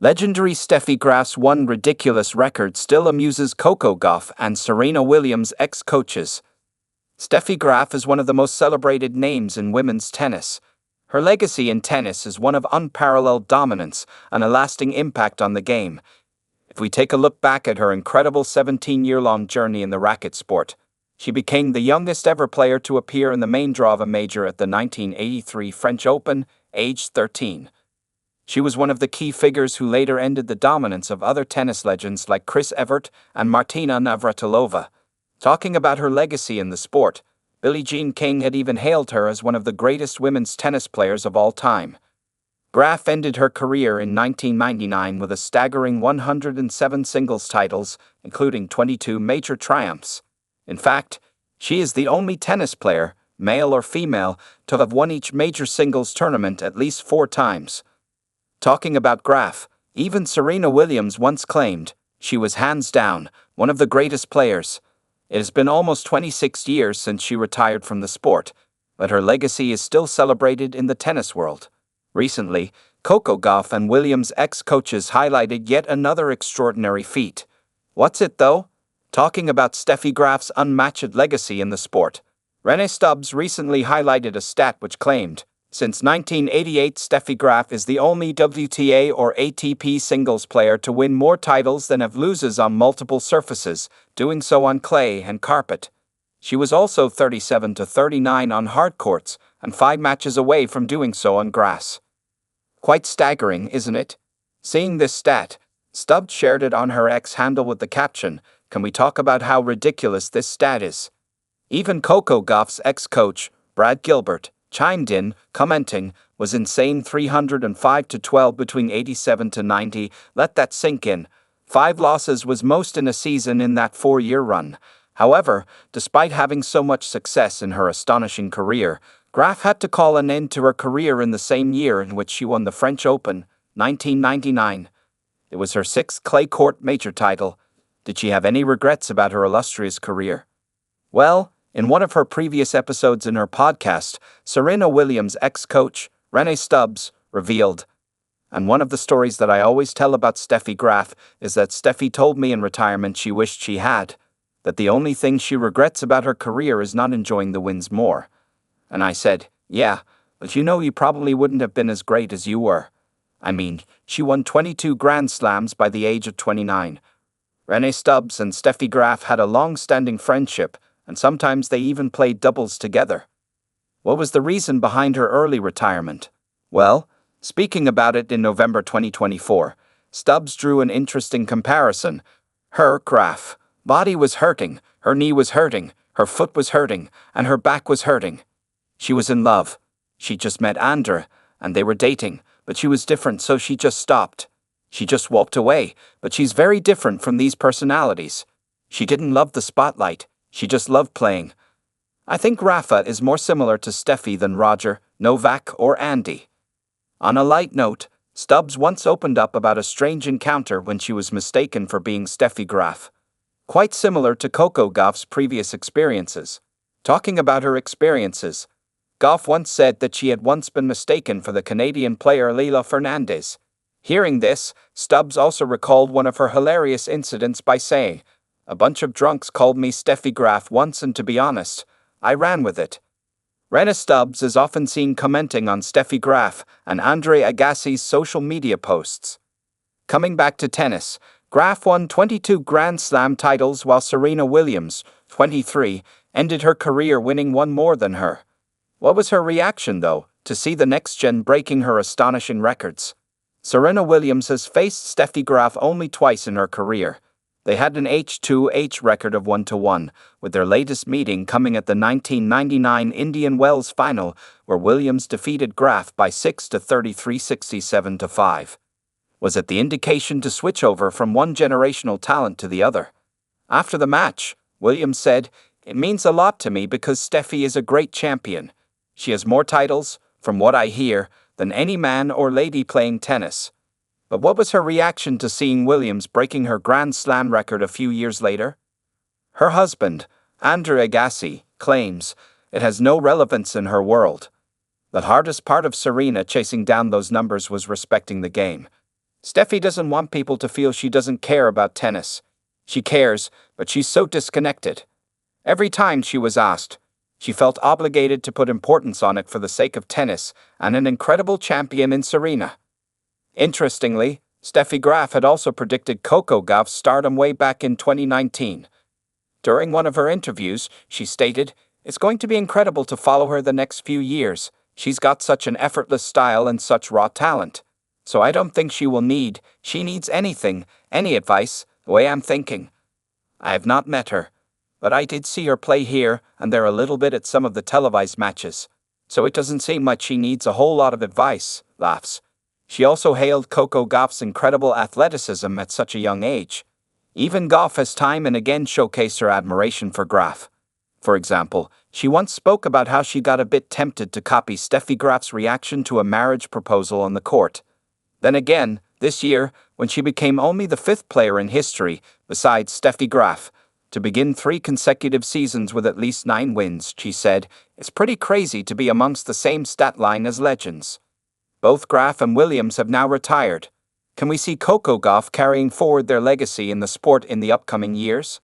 Legendary Steffi Graf's one ridiculous record still amuses Coco Gauff and Serena Williams' ex-coaches. Steffi Graf is one of the most celebrated names in women's tennis. Her legacy in tennis is one of unparalleled dominance and a lasting impact on the game. If we take a look back at her incredible 17-year-long journey in the racket sport, she became the youngest ever player to appear in the main draw of a major at the 1983 French Open, aged 13. She was one of the key figures who later ended the dominance of other tennis legends like Evert and Martina Navratilova. Talking about her legacy in the sport, Billie Jean King had even hailed her as one of the greatest women's tennis players of all time. Graf ended her career in 1999 with a staggering 107 singles titles, including 22 major triumphs. In fact, she is the only tennis player, male or female, to have won each major singles tournament at least 4 times. Talking about Graf, even Serena Williams once claimed she was hands down one of the greatest players. It has been almost 26 years since she retired from the sport, but her legacy is still celebrated in the tennis world. Recently, Coco Gauff and Williams' ex-coaches highlighted yet another extraordinary feat. What's it though? Talking about Steffi Graf's unmatched legacy in the sport, Renee Stubbs recently highlighted a stat which claimed, since 1988, Steffi Graf is the only WTA or ATP singles player to win more titles than have loses on multiple surfaces, doing so on clay and carpet. She was also 37-39 on hard courts, and 5 matches away from doing so on grass. Quite staggering, isn't it? Seeing this stat, Stubbs shared it on her X handle with the caption, "Can we talk about how ridiculous this stat is?" Even Coco Gauff's ex-coach, Brad Gilbert, chimed in, commenting, "Was insane 305-12 between 87-90, let that sink in. 5 losses was most in a season in that 4-year run." However, despite having so much success in her astonishing career, Graf had to call an end to her career in the same year in which she won the French Open, 1999. It was her 6th clay court major title. Did she have any regrets about her illustrious career? Well, in one of her previous episodes in her podcast, Serena Williams' ex-coach, Renee Stubbs, revealed, "And one of the stories that I always tell about Steffi Graf is that Steffi told me in retirement she wished she had, that the only thing she regrets about her career is not enjoying the wins more." And I said, "Yeah, but you probably wouldn't have been as great as you were. I mean, she won 22 Grand Slams by the age of 29. Renee Stubbs and Steffi Graf had a long-standing friendship, and sometimes they even played doubles together." What was the reason behind her early retirement? Well, speaking about it in November 2024, Stubbs drew an interesting comparison. Her, Graf, body was hurting, her knee was hurting, her foot was hurting, and her back was hurting. She was in love. She just met Andra, and they were dating, but she was different, so she just stopped. She just walked away, but she's very different from these personalities. She didn't love the spotlight. She just loved playing. I think Rafa is more similar to Steffi than Roger, Novak, or Andy. On a light note, Stubbs once opened up about a strange encounter when she was mistaken for being Steffi Graf. Quite similar to Coco Gauff's previous experiences. Talking about her experiences, Gauff once said that she had once been mistaken for the Canadian player Leila Fernandez. Hearing this, Stubbs also recalled one of her hilarious incidents by saying, "A bunch of drunks called me Steffi Graf once, and to be honest, I ran with it." Renee Stubbs is often seen commenting on Steffi Graf and Andre Agassi's social media posts. Coming back to tennis, Graf won 22 Grand Slam titles while Serena Williams, 23, ended her career winning one more than her. What was her reaction, though, to see the next gen breaking her astonishing records? Serena Williams has faced Steffi Graf only twice in her career. They had an H2H record of 1-1, with their latest meeting coming at the 1999 Indian Wells final, where Williams defeated Graf by 6-33, 67-5. Was it the indication to switch over from one generational talent to the other? After the match, Williams said, "It means a lot to me because Steffi is a great champion. She has more titles, from what I hear, than any man or lady playing tennis." But what was her reaction to seeing Williams breaking her Grand Slam record a few years later? Her husband, Andre Agassi, claims it has no relevance in her world. The hardest part of Serena chasing down those numbers was respecting the game. Steffi doesn't want people to feel she doesn't care about tennis. She cares, but she's so disconnected. Every time she was asked, she felt obligated to put importance on it for the sake of tennis and an incredible champion in Serena. Interestingly, Steffi Graf had also predicted Coco Gauff's stardom way back in 2019. During one of her interviews, she stated, "It's going to be incredible to follow her the next few years. She's got such an effortless style and such raw talent. So I don't think she needs anything, any advice, the way I'm thinking. I have not met her, but I did see her play here and there a little bit at some of the televised matches. So it doesn't seem like she needs a whole lot of advice," laughs. She also hailed Coco Gauff's incredible athleticism at such a young age. Even Gauff has time and again showcased her admiration for Graf. For example, she once spoke about how she got a bit tempted to copy Steffi Graf's reaction to a marriage proposal on the court. Then again, this year, when she became only the 5th player in history, besides Steffi Graf, to begin 3 consecutive seasons with at least 9 wins, she said, "It's pretty crazy to be amongst the same stat line as legends." Both Graf and Williams have now retired. Can we see Coco Gauff carrying forward their legacy in the sport in the upcoming years?